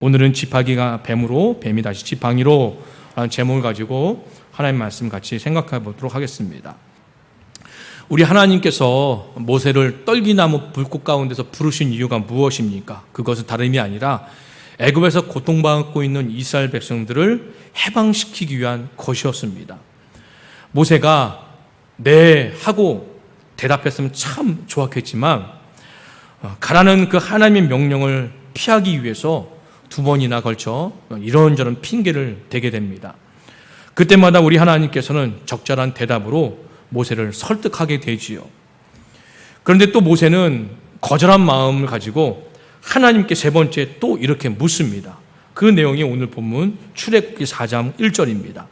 오늘은 지팡이가 뱀으로, 뱀이 다시 지팡이로 라는 제목을 가지고 하나님 말씀 같이 생각해 보도록 하겠습니다. 우리 하나님께서 모세를 떨기나무 불꽃 가운데서 부르신 이유가 무엇입니까? 그것은 다름이 아니라 애굽에서 고통받고 있는 이스라엘 백성들을 해방시키기 위한 것이었습니다. 모세가 네 하고 대답했으면 참 좋았겠지만 가라는 그 하나님의 명령을 피하기 위해서 두 번이나 걸쳐 이런저런 핑계를 대게 됩니다. 그때마다 우리 하나님께서는 적절한 대답으로 모세를 설득하게 되지요. 그런데 또 모세는 거절한 마음을 가지고 하나님께 세 번째 또 이렇게 묻습니다. 그 내용이 오늘 본문 출애굽기 4장 1절입니다.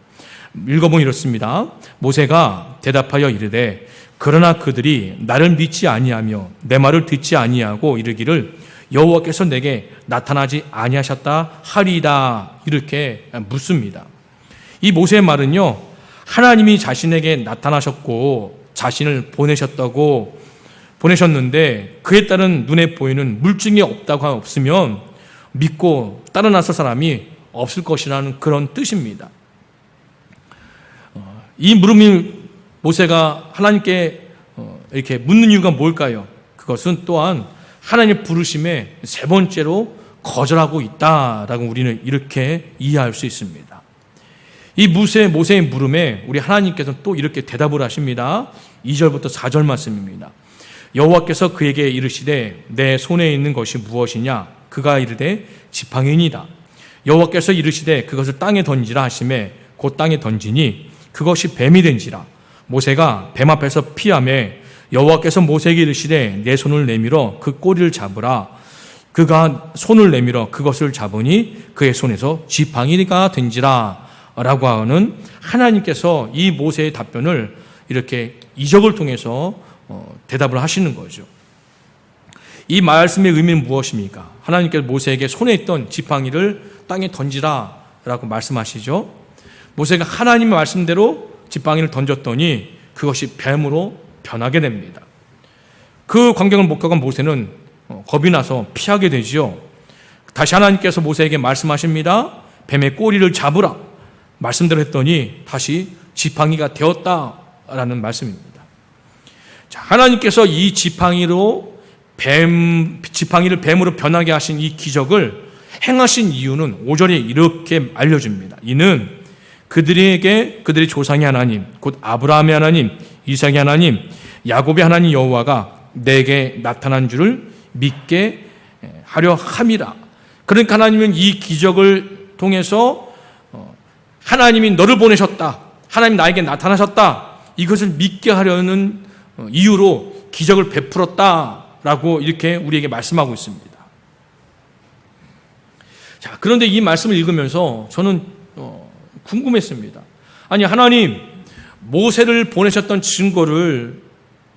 읽어보면 이렇습니다. 모세가 대답하여 이르되 그러나 그들이 나를 믿지 아니하며 내 말을 듣지 아니하고 이르기를 여호와께서 내게 나타나지 아니하셨다 하리이다 이렇게 묻습니다. 이 모세의 말은요, 하나님이 자신에게 나타나셨고 자신을 보내셨는데 그에 따른 눈에 보이는 물증이 없으면 믿고 따라 나설 사람이 없을 것이라는 그런 뜻입니다. 이 물음이 모세가 하나님께 이렇게 묻는 이유가 뭘까요? 그것은 또한 하나님의 부르심에 세 번째로 거절하고 있다라고 우리는 이렇게 이해할 수 있습니다. 이 모세의 물음에 우리 하나님께서는 또 이렇게 대답을 하십니다. 2절부터 4절 말씀입니다. 여호와께서 그에게 이르시되 내 손에 있는 것이 무엇이냐? 그가 이르되 지팡이니이다. 여호와께서 이르시되 그것을 땅에 던지라 하시매 곧 땅에 던지니 그것이 뱀이 된지라. 모세가 뱀 앞에서 피하매 여호와께서 모세에게 이르시되 내 손을 내밀어 그 꼬리를 잡으라. 그가 손을 내밀어 그것을 잡으니 그의 손에서 지팡이가 된지라 라고 하는 하나님께서 이 모세의 답변을 이렇게 이적을 통해서 대답을 하시는 거죠. 이 말씀의 의미는 무엇입니까? 하나님께서 모세에게 손에 있던 지팡이를 땅에 던지라 라고 말씀하시죠. 모세가 하나님의 말씀대로 지팡이를 던졌더니 그것이 뱀으로 변하게 됩니다. 그 광경을 못 겪은 모세는 겁이 나서 피하게 되지요. 다시 하나님께서 모세에게 말씀하십니다. 뱀의 꼬리를 잡으라. 말씀대로 했더니 다시 지팡이가 되었다라는 말씀입니다. 자, 하나님께서 이 지팡이를 뱀으로 변하게 하신 이 기적을 행하신 이유는 5절에 이렇게 알려줍니다. 이는 그들의 조상의 하나님, 곧 아브라함의 하나님, 이삭의 하나님, 야곱의 하나님 여호와가 내게 나타난 줄을 믿게 하려 함이라. 그러니까 하나님은 이 기적을 통해서 하나님이 너를 보내셨다, 하나님 나에게 나타나셨다, 이것을 믿게 하려는 이유로 기적을 베풀었다라고 이렇게 우리에게 말씀하고 있습니다. 자, 그런데 이 말씀을 읽으면서 저는 궁금했습니다. 아니, 하나님 모세를 보내셨던 증거를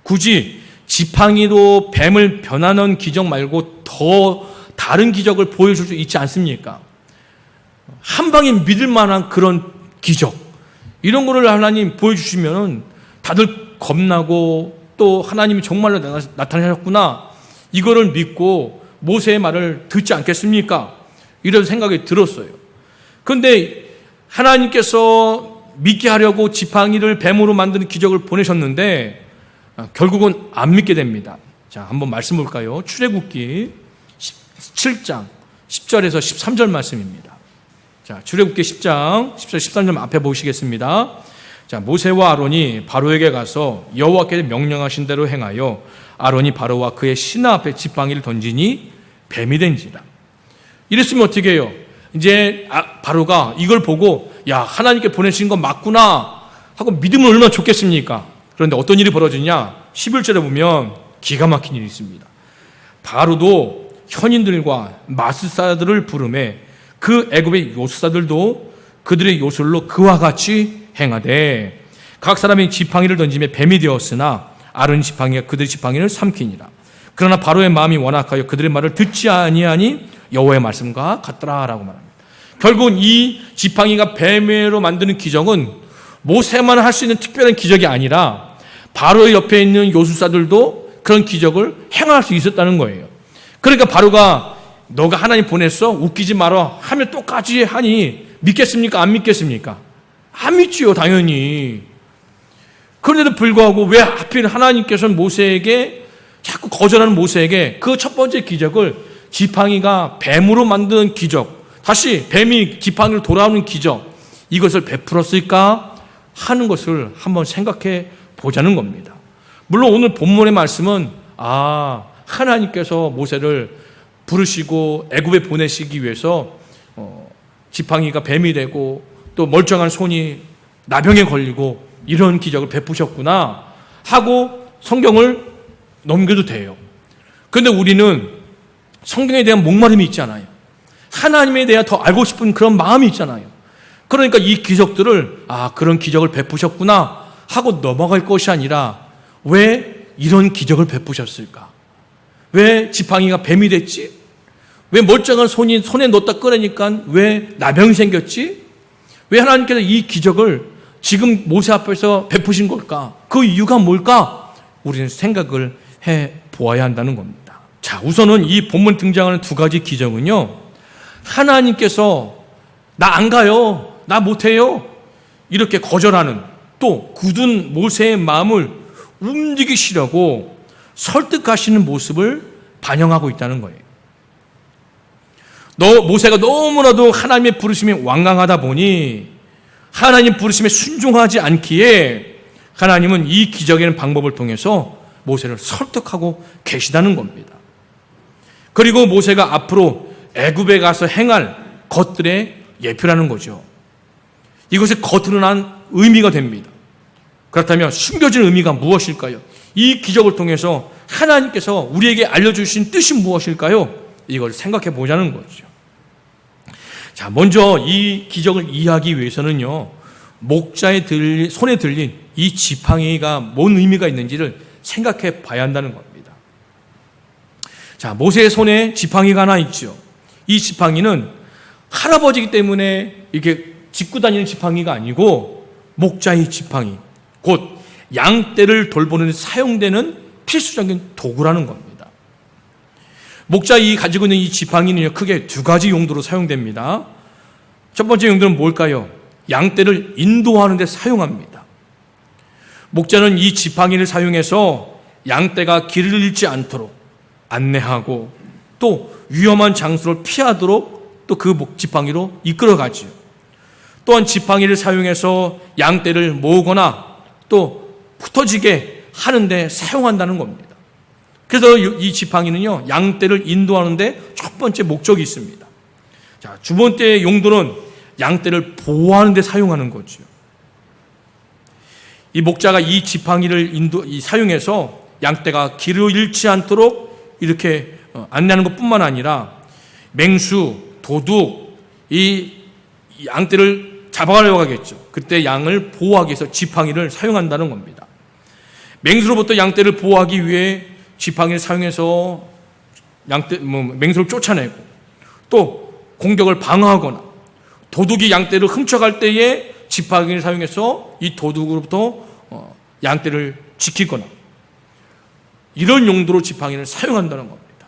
굳이 지팡이로 뱀을 변하는 기적 말고 더 다른 기적을 보여줄 수 있지 않습니까? 한 방에 믿을 만한 그런 기적, 이런 거를 하나님 보여주시면 다들 겁나고 또 하나님이 정말로 나타나셨구나, 이거를 믿고 모세의 말을 듣지 않겠습니까? 이런 생각이 들었어요. 그런데 하나님께서 믿게 하려고 지팡이를 뱀으로 만드는 기적을 보내셨는데 결국은 안 믿게 됩니다. 자, 한번 말씀 볼까요? 출애굽기 17장 10절에서 13절 말씀입니다. 자, 출애굽기 10장 10절 13절 앞에 보시겠습니다. 자, 모세와 아론이 바로에게 가서 여호와께서 명령하신 대로 행하여 아론이 바로와 그의 신하 앞에 지팡이를 던지니 뱀이 된지라. 이랬으면 어떻게 해요? 이제 바로가 이걸 보고 야, 하나님께 보내신 건 맞구나 하고 믿으면 얼마나 좋겠습니까? 그런데 어떤 일이 벌어지냐? 11절에 보면 기가 막힌 일이 있습니다. 바로도 현인들과 마술사들을 부르매 그 애굽의 요술사들도 그들의 요술로 그와 같이 행하되 각 사람이 지팡이를 던지며 뱀이 되었으나 아론의 지팡이가 그들의 지팡이를 삼키니라. 그러나 바로의 마음이 완악하여 그들의 말을 듣지 아니하니 여호와의 말씀과 같더라라고 말합니다. 결국은 이 지팡이가 뱀으로 만드는 기적은 모세만 할 수 있는 특별한 기적이 아니라 바로의 옆에 있는 요술사들도 그런 기적을 행할 수 있었다는 거예요. 그러니까 바로가 너가 하나님 보냈어? 웃기지 마라 하면 똑같이 하니 믿겠습니까? 안 믿겠습니까? 안 믿지요, 당연히. 그런데도 불구하고 왜 하필 하나님께서는 모세에게 자꾸 거절하는 모세에게 그 첫 번째 기적을 지팡이가 뱀으로 만드는 기적, 다시 뱀이 지팡이로 돌아오는 기적, 이것을 베풀었을까 하는 것을 한번 생각해 보자는 겁니다. 물론 오늘 본문의 말씀은 하나님께서 모세를 부르시고 애굽에 보내시기 위해서 지팡이가 뱀이 되고 또 멀쩡한 손이 나병에 걸리고 이런 기적을 베푸셨구나 하고 성경을 넘겨도 돼요. 그런데 우리는 성경에 대한 목마름이 있잖아요. 하나님에 대해 더 알고 싶은 그런 마음이 있잖아요. 그러니까 이 기적들을 그런 기적을 베푸셨구나 하고 넘어갈 것이 아니라 왜 이런 기적을 베푸셨을까? 왜 지팡이가 뱀이 됐지? 왜 멀쩡한 손이 손에 넣었다 꺼내니까 왜 나병이 생겼지? 왜 하나님께서 이 기적을 지금 모세 앞에서 베푸신 걸까? 그 이유가 뭘까? 우리는 생각을 해 보아야 한다는 겁니다. 자, 우선은 이 본문 등장하는 두 가지 기적은요, 하나님께서 나 안 가요, 나 못해요 이렇게 거절하는, 또 굳은 모세의 마음을 움직이시려고 설득하시는 모습을 반영하고 있다는 거예요. 모세가 너무나도 하나님의 부르심이 완강하다 보니 하나님 부르심에 순종하지 않기에 하나님은 이 기적의 방법을 통해서 모세를 설득하고 계시다는 겁니다. 그리고 모세가 앞으로 애굽에 가서 행할 것들의 예표라는 거죠. 이것이 겉으로 난 의미가 됩니다. 그렇다면 숨겨진 의미가 무엇일까요? 이 기적을 통해서 하나님께서 우리에게 알려주신 뜻이 무엇일까요? 이걸 생각해 보자는 거죠. 자, 먼저 이 기적을 이해하기 위해서는요, 목자의 손에 들린 이 지팡이가 뭔 의미가 있는지를 생각해 봐야 한다는 겁니다. 자, 모세의 손에 지팡이가 하나 있죠. 이 지팡이는 할아버지이기 때문에 이렇게 짚고 다니는 지팡이가 아니고 목자의 지팡이, 곧 양떼를 돌보는 데 사용되는 필수적인 도구라는 겁니다. 목자이 가지고 있는 이 지팡이는 크게 두 가지 용도로 사용됩니다. 첫 번째 용도는 뭘까요? 양떼를 인도하는 데 사용합니다. 목자는 이 지팡이를 사용해서 양떼가 길을 잃지 않도록 안내하고 또 위험한 장소를 피하도록 또 그 지팡이로 이끌어가지요. 또한 지팡이를 사용해서 양떼를 모으거나 또 흩어지게 하는데 사용한다는 겁니다. 그래서 이 지팡이는요, 양떼를 인도하는데 첫 번째 목적이 있습니다. 자, 두 번째 용도는 양떼를 보호하는 데 사용하는 거죠. 이 목자가 이 지팡이를 사용해서 양떼가 길을 잃지 않도록 이렇게 안내하는 것뿐만 아니라 맹수, 도둑, 이 양떼를 잡아가려고 하겠죠. 그때 양을 보호하기 위해서 지팡이를 사용한다는 겁니다. 맹수로부터 양떼를 보호하기 위해 지팡이를 사용해서 맹수를 쫓아내고 또 공격을 방어하거나 도둑이 양떼를 훔쳐갈 때에 지팡이를 사용해서 이 도둑으로부터 양떼를 지키거나 이런 용도로 지팡이를 사용한다는 겁니다.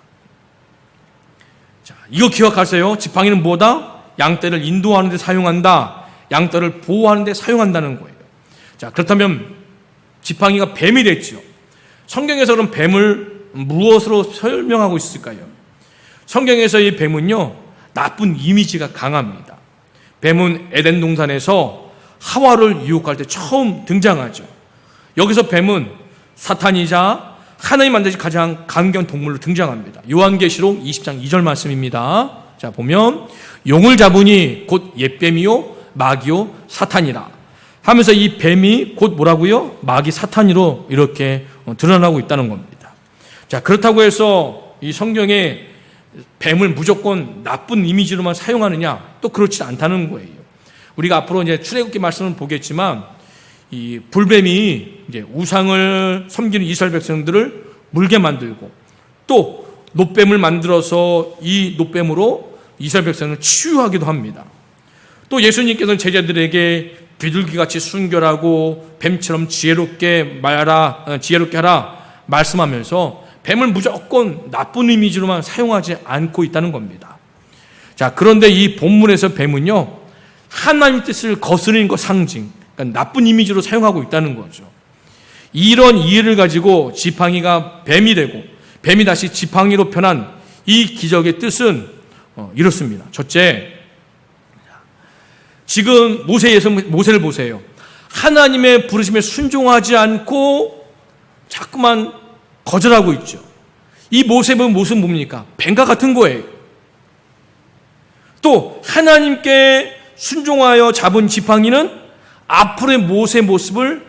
자, 이거 기억하세요. 지팡이는 뭐다? 양떼를 인도하는 데 사용한다. 양떼를 보호하는 데 사용한다는 거예요. 자, 그렇다면 지팡이가 뱀이 됐죠. 성경에서 그럼 뱀을 무엇으로 설명하고 있을까요? 성경에서 이 뱀은요, 나쁜 이미지가 강합니다. 뱀은 에덴 동산에서 하와를 유혹할 때 처음 등장하죠. 여기서 뱀은 사탄이자 하나님 만드신 가장 강경 동물로 등장합니다. 요한계시록 20장 2절 말씀입니다. 자, 보면 용을 잡으니 곧 옛뱀이요 마귀요 사탄이라 하면서 이 뱀이 곧 뭐라고요? 마귀 사탄이로 이렇게 드러나고 있다는 겁니다. 자, 그렇다고 해서 이 성경에 뱀을 무조건 나쁜 이미지로만 사용하느냐? 또 그렇지 않다는 거예요. 우리가 앞으로 이제 출애굽기 말씀을 보겠지만 이 불뱀이 이제 우상을 섬기는 이스라엘 백성들을 물게 만들고 또 놋뱀을 만들어서 이 놋뱀으로 이스라엘 백성을 치유하기도 합니다. 또 예수님께서는 제자들에게 비둘기같이 순결하고 뱀처럼 지혜롭게 하라 말씀하면서 뱀을 무조건 나쁜 이미지로만 사용하지 않고 있다는 겁니다. 자, 그런데 이 본문에서 뱀은요, 하나님 뜻을 거스르는 것 상징, 그러니까 나쁜 이미지로 사용하고 있다는 거죠. 이런 이해를 가지고 지팡이가 뱀이 되고 뱀이 다시 지팡이로 변한 이 기적의 뜻은 이렇습니다. 첫째, 지금 모세를 보세요. 하나님의 부르심에 순종하지 않고 자꾸만 거절하고 있죠. 이 모습은 뭡니까? 뱀과 같은 거예요. 또 하나님께 순종하여 잡은 지팡이는 앞으로의 모세의 모습을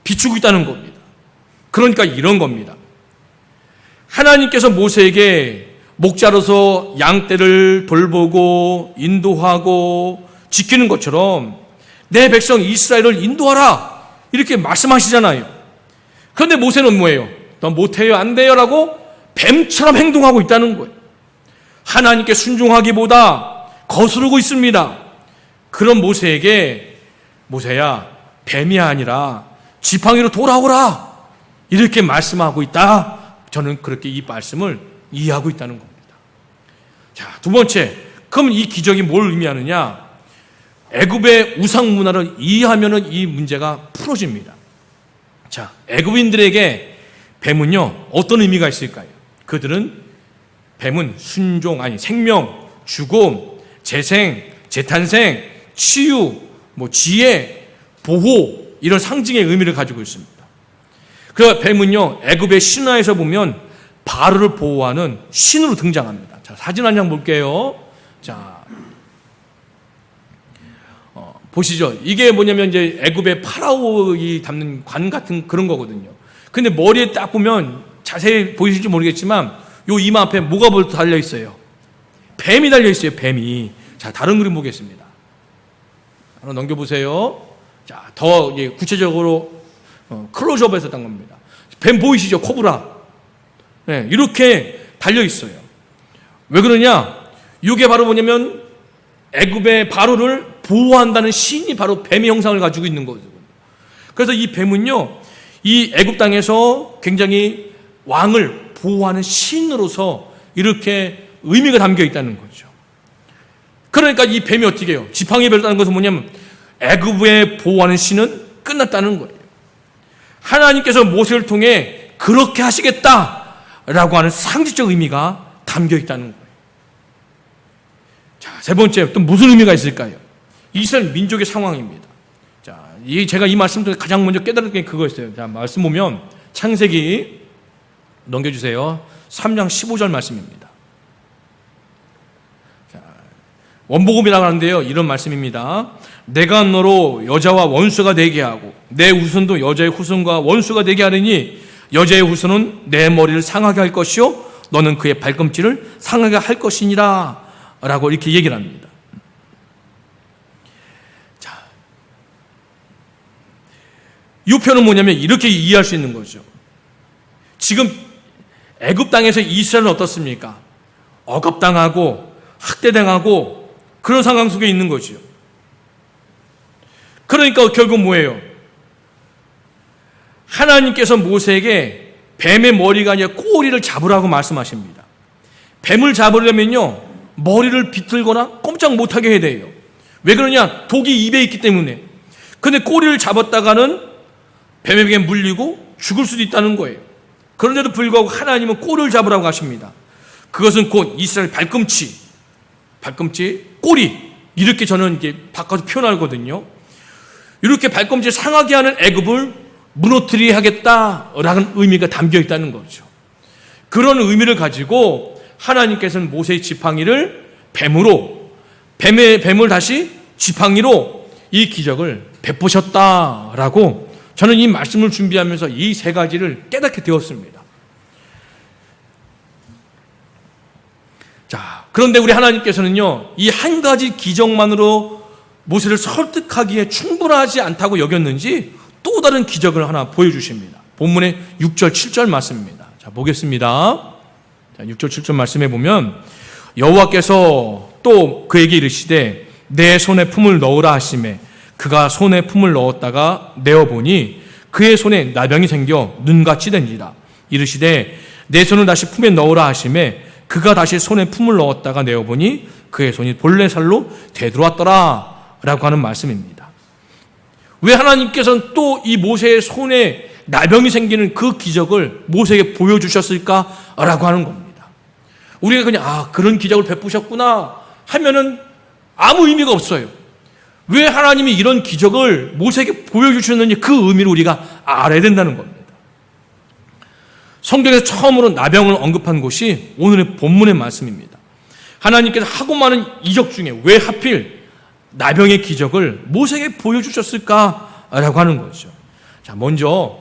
비추고 있다는 겁니다. 그러니까 이런 겁니다. 하나님께서 모세에게 목자로서 양떼를 돌보고 인도하고 지키는 것처럼 내 백성 이스라엘을 인도하라 이렇게 말씀하시잖아요. 그런데 모세는 뭐예요? 너 못해요, 안 돼요 라고 뱀처럼 행동하고 있다는 거예요. 하나님께 순종하기보다 거스르고 있습니다. 그런 모세에게 모세야, 뱀이 아니라 지팡이로 돌아오라 이렇게 말씀하고 있다. 저는 그렇게 이 말씀을 이해하고 있다는 겁니다. 자, 두 번째, 그럼 이 기적이 뭘 의미하느냐? 애굽의 우상 문화를 이해하면 이 문제가 풀어집니다. 자, 애굽인들에게 뱀은요 어떤 의미가 있을까요? 그들은 뱀은 순종, 생명, 죽음, 재생, 재탄생, 치유, 지혜, 보호 이런 상징의 의미를 가지고 있습니다. 그 뱀은요 애굽의 신화에서 보면 바로를 보호하는 신으로 등장합니다. 자, 사진 한 장 볼게요. 자, 보시죠. 이게 뭐냐면 이제 애굽의 파라오이 담는 관 같은 그런 거거든요. 근데 머리에 딱 보면 자세히 보이실지 모르겠지만 요 이마 앞에 뭐가 달려 있어요? 뱀이 달려 있어요. 뱀이. 자, 다른 그림 보겠습니다. 하나 넘겨보세요. 자, 더 구체적으로 클로즈업해서 딴 겁니다. 뱀 보이시죠? 코브라. 네, 이렇게 달려 있어요. 왜 그러냐? 이게 바로 뭐냐면 애굽의 바로를 보호한다는 신이 바로 뱀의 형상을 가지고 있는 거거든요. 그래서 이 뱀은요, 이 애굽 땅에서 굉장히 왕을 보호하는 신으로서 이렇게 의미가 담겨 있다는 거죠. 그러니까 이 뱀이 어떻게 해요? 지팡이에 별다는 것은 뭐냐면 애굽에 보호하는 신은 끝났다는 거예요. 하나님께서 모세를 통해 그렇게 하시겠다라고 하는 상징적 의미가 담겨 있다는 거예요. 자, 세 번째, 또 무슨 의미가 있을까요? 이스라엘 민족의 상황입니다. 자, 제가 이 말씀 중에 가장 먼저 깨달은 게 그거였어요. 자, 말씀 보면 창세기 넘겨주세요. 3장 15절 말씀입니다. 자, 원복음이라고 하는데요, 이런 말씀입니다. 내가 너로 여자와 원수가 되게 하고 내 후손도 여자의 후손과 원수가 되게 하리니 여자의 후손은 내 머리를 상하게 할 것이요 너는 그의 발꿈치를 상하게 할 것이니라 라고 이렇게 얘기를 합니다. 자, 이 표현은 뭐냐면 이렇게 이해할 수 있는 거죠. 지금 애굽 땅에서 이스라엘은 어떻습니까? 억압당하고 학대당하고 그런 상황 속에 있는 거죠. 그러니까 결국 뭐예요? 하나님께서 모세에게 뱀의 머리가 아니라 꼬리를 잡으라고 말씀하십니다. 뱀을 잡으려면요 머리를 비틀거나 꼼짝 못하게 해야 돼요. 왜 그러냐? 독이 입에 있기 때문에. 근데 꼬리를 잡았다가는 뱀에게 물리고 죽을 수도 있다는 거예요. 그런데도 불구하고 하나님은 꼬리를 잡으라고 하십니다. 그것은 곧 이스라엘 발꿈치, 꼬리 이렇게 저는 이제 바꿔서 표현하거든요. 이렇게 발꿈치를 상하게 하는 애굽을 무너뜨리게 하겠다라는 의미가 담겨 있다는 거죠. 그런 의미를 가지고 하나님께서는 모세의 지팡이를 뱀을 다시 지팡이로 이 기적을 베푸셨다라고 저는 이 말씀을 준비하면서 이 세 가지를 깨닫게 되었습니다. 자, 그런데 우리 하나님께서는요, 이 한 가지 기적만으로 모세를 설득하기에 충분하지 않다고 여겼는지 또 다른 기적을 하나 보여주십니다. 본문의 6절, 7절 말씀입니다. 자, 보겠습니다. 자, 6절, 7절 말씀해 보면 여호와께서 또 그에게 이르시되 내 손에 품을 넣으라 하시매 그가 손에 품을 넣었다가 내어보니 그의 손에 나병이 생겨 눈같이 된지라. 이르시되 내 손을 다시 품에 넣으라 하심에 그가 다시 손에 품을 넣었다가 내어보니 그의 손이 본래 살로 되돌아왔더라 라고 하는 말씀입니다. 왜 하나님께서는 또 이 모세의 손에 나병이 생기는 그 기적을 모세에게 보여주셨을까라고 하는 겁니다. 우리가 그냥 그런 기적을 베푸셨구나 하면은 아무 의미가 없어요. 왜 하나님이 이런 기적을 모세에게 보여주셨는지 그 의미를 우리가 알아야 된다는 겁니다. 성경에서 처음으로 나병을 언급한 곳이 오늘의 본문의 말씀입니다. 하나님께서 하고 많은 이적 중에 왜 하필 나병의 기적을 모세에게 보여주셨을까라고 하는 거죠. 자, 먼저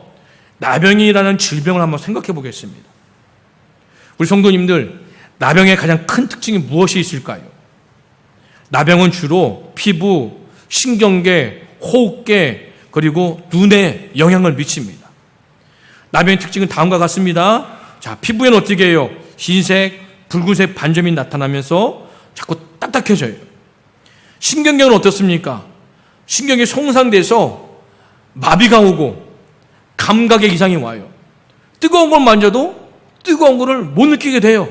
나병이라는 질병을 한번 생각해 보겠습니다. 우리 성도님들, 나병의 가장 큰 특징이 무엇이 있을까요? 나병은 주로 피부, 신경계, 호흡계, 그리고 눈에 영향을 미칩니다. 나병의 특징은 다음과 같습니다. 자, 피부에는 어떻게 해요? 흰색, 붉은색 반점이 나타나면서 자꾸 딱딱해져요. 신경계는 어떻습니까? 신경이 손상돼서 마비가 오고 감각의 이상이 와요. 뜨거운 걸 만져도 뜨거운 거를 못 느끼게 돼요.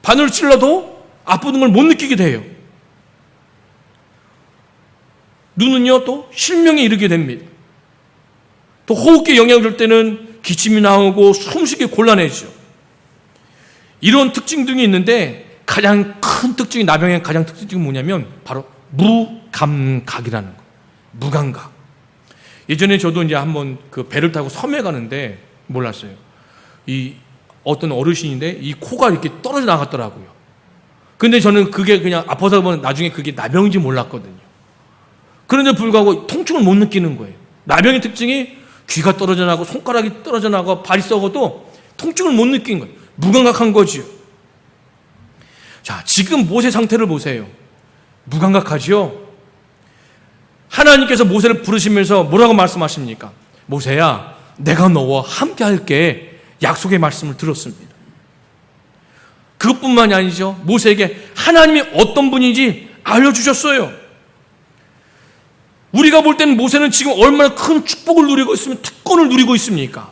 바늘을 찔러도 아픈 걸 못 느끼게 돼요. 눈은요, 또 실명에 이르게 됩니다. 또 호흡기에 영향을 줄 때는 기침이 나오고 숨쉬기 곤란해지죠. 이런 특징 등이 있는데 가장 큰 특징이, 나병의 가장 특징이 뭐냐면 바로 무감각이라는 거예요. 무감각. 예전에 저도 이제 한번 그 배를 타고 섬에 가는데 몰랐어요. 이 어떤 어르신인데 이 코가 이렇게 떨어져 나갔더라고요. 근데 저는 그게 그냥 아파서 보면 나중에 그게 나병인지 몰랐거든요. 그런데 불구하고 통증을 못 느끼는 거예요. 나병의 특징이 귀가 떨어져 나고 손가락이 떨어져 나고 발이 썩어도 통증을 못 느낀 거예요. 무감각한 거지요. 자, 지금 모세 상태를 보세요. 무감각하지요? 하나님께서 모세를 부르시면서 뭐라고 말씀하십니까? 모세야, 내가 너와 함께 할게. 약속의 말씀을 들었습니다. 그것뿐만이 아니죠. 모세에게 하나님이 어떤 분인지 알려주셨어요. 우리가 볼 때는 모세는 지금 얼마나 큰 축복을 누리고 있으면 특권을 누리고 있습니까?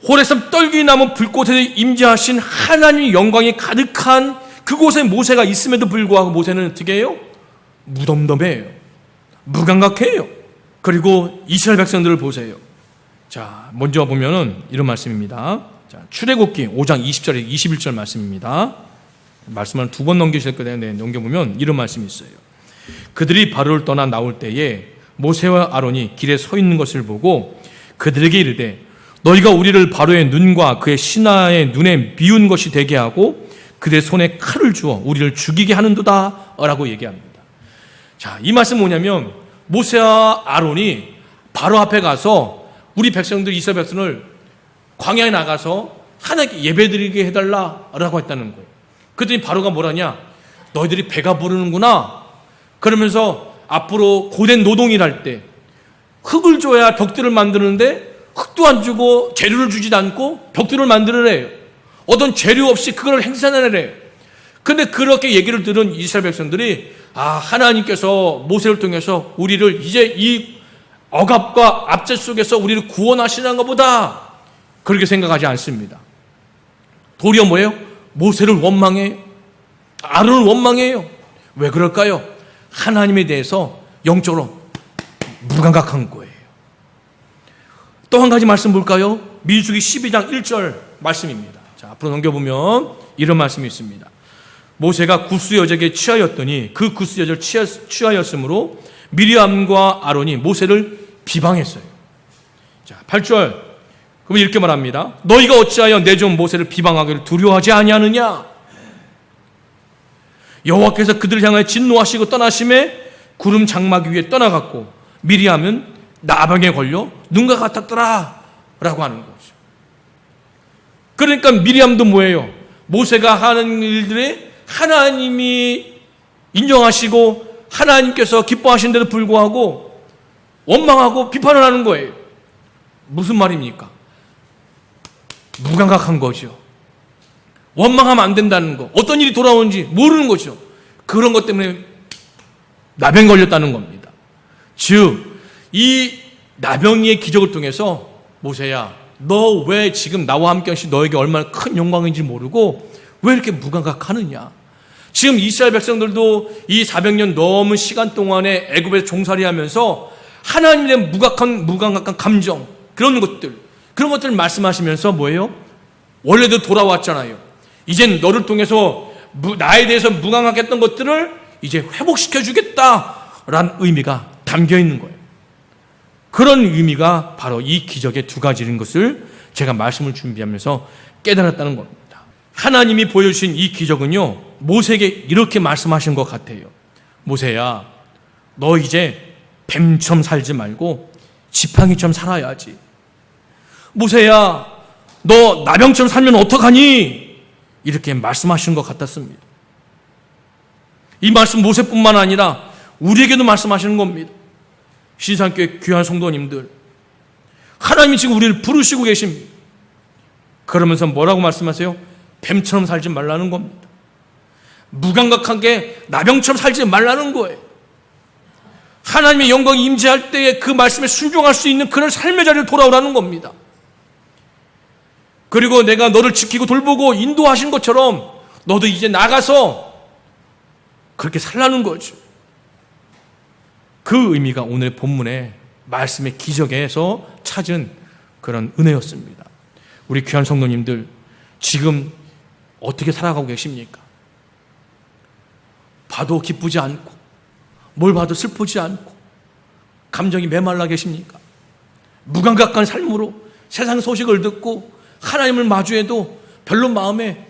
호레산 떨기나무 불꽃에 임재하신 하나님의 영광이 가득한 그곳에 모세가 있음에도 불구하고 모세는 어떻게 해요? 무덤덤해요. 무감각해요. 그리고 이스라엘 백성들을 보세요. 자, 먼저 보면은 이런 말씀입니다. 자, 출애굽기 5장 20절에 21절 말씀입니다. 말씀을 두 번 넘기실 거예요. 넘겨보면 이런 말씀이 있어요. 그들이 바로를 떠나 나올 때에 모세와 아론이 길에 서 있는 것을 보고 그들에게 이르되 너희가 우리를 바로의 눈과 그의 신하의 눈에 미운 것이 되게 하고 그들의 손에 칼을 주어 우리를 죽이게 하는도다 라고 얘기합니다. 자, 이 말씀 뭐냐면 모세와 아론이 바로 앞에 가서 우리 백성들, 이스라엘 백성을 광야에 나가서 하나님께 예배드리게 해달라라고 했다는 거예요. 그랬더니 바로가 뭐라냐? 너희들이 배가 부르는구나. 그러면서 앞으로 고된 노동이랄 때 흙을 줘야 벽들을 만드는데 흙도 안 주고 재료를 주지도 않고 벽들을 만들으래요. 어떤 재료 없이 그걸 행사하래요. 근데 그렇게 얘기를 들은 이스라엘 백성들이 하나님께서 모세를 통해서 우리를 이제 이 억압과 압제 속에서 우리를 구원하시는 것보다 그렇게 생각하지 않습니다. 도리어 뭐예요? 모세를 원망해요. 아론을 원망해요. 왜 그럴까요? 하나님에 대해서 영적으로 무감각한 거예요. 또 한 가지 말씀 볼까요? 민수기 12장 1절 말씀입니다. 자, 앞으로 넘겨보면 이런 말씀이 있습니다. 모세가 구스 여적에 취하였더니 그 구스 여적을 취하였으므로 미리암과 아론이 모세를 비방했어요. 자, 8절. 그럼 이렇게 말합니다. 너희가 어찌하여 내 종 모세를 비방하기를 두려워하지 아니하느냐? 여호와께서 그들을 향하여 진노하시고 떠나심에 구름 장막 위에 떠나갔고 미리암은 나병에 걸려 눈과 같았더라 라고 하는 거죠. 그러니까 미리암도 뭐예요? 모세가 하는 일들에 하나님이 인정하시고 하나님께서 기뻐하시는데도 불구하고 원망하고 비판을 하는 거예요. 무슨 말입니까? 무감각한 거죠. 원망하면 안 된다는 거. 어떤 일이 돌아오는지 모르는 거죠. 그런 것 때문에 나병 걸렸다는 겁니다. 즉, 이 나병의 기적을 통해서 모세야, 너 왜 지금 나와 함께 하신 너에게 얼마나 큰 영광인지 모르고 왜 이렇게 무감각하느냐? 지금 이스라엘 백성들도 이 400년 넘은 시간 동안에 애굽에서 종살이하면서 하나님에 대한 무감각한 감정, 그런 것들을 말씀하시면서 뭐예요? 원래도 돌아왔잖아요. 이젠 너를 통해서 나에 대해서 무감각했던 것들을 이제 회복시켜 주겠다라는 의미가 담겨 있는 거예요. 그런 의미가 바로 이 기적의 두 가지인 것을 제가 말씀을 준비하면서 깨달았다는 겁니다. 하나님이 보여주신 이 기적은요, 모세에게 이렇게 말씀하신 것 같아요. 모세야, 너 이제 뱀처럼 살지 말고 지팡이처럼 살아야지. 모세야, 너 나병처럼 살면 어떡하니? 이렇게 말씀하신 것 같았습니다. 이 말씀 모세뿐만 아니라 우리에게도 말씀하시는 겁니다. 신상교회 귀한 성도님들, 하나님이 지금 우리를 부르시고 계십니다. 그러면서 뭐라고 말씀하세요? 뱀처럼 살지 말라는 겁니다. 무감각하게 나병처럼 살지 말라는 거예요. 하나님의 영광이 임재할 때에 그 말씀에 순종할 수 있는 그런 삶의 자리를 돌아오라는 겁니다. 그리고 내가 너를 지키고 돌보고 인도하신 것처럼 너도 이제 나가서 그렇게 살라는 거죠. 그 의미가 오늘 본문의 말씀의 기적에서 찾은 그런 은혜였습니다. 우리 귀한 성도님들, 지금 어떻게 살아가고 계십니까? 봐도 기쁘지 않고 뭘 봐도 슬프지 않고 감정이 메말라 계십니까? 무감각한 삶으로 세상 소식을 듣고 하나님을 마주해도 별로 마음에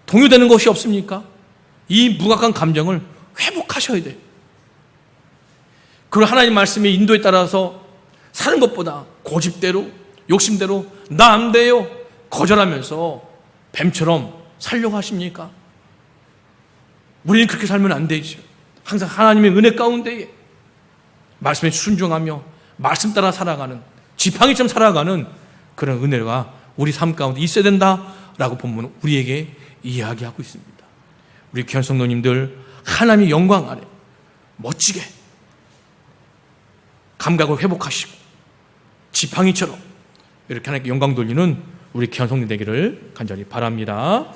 동요되는 것이 없습니까? 이 무감각한 감정을 회복하셔야 돼요. 그리고 하나님 말씀의 인도에 따라서 사는 것보다 고집대로, 욕심대로 나 안 돼요 거절하면서 뱀처럼 살려고 하십니까? 우리는 그렇게 살면 안 되죠. 항상 하나님의 은혜 가운데에 말씀에 순종하며 말씀 따라 살아가는, 지팡이처럼 살아가는 그런 은혜가 우리 삶 가운데 있어야 된다라고 본문은 우리에게 이야기하고 있습니다. 우리 귀한 성도님들, 하나님의 영광 아래 멋지게 감각을 회복하시고 지팡이처럼 이렇게 하나님께 영광 돌리는 우리 귀한 성도님 되기를 간절히 바랍니다.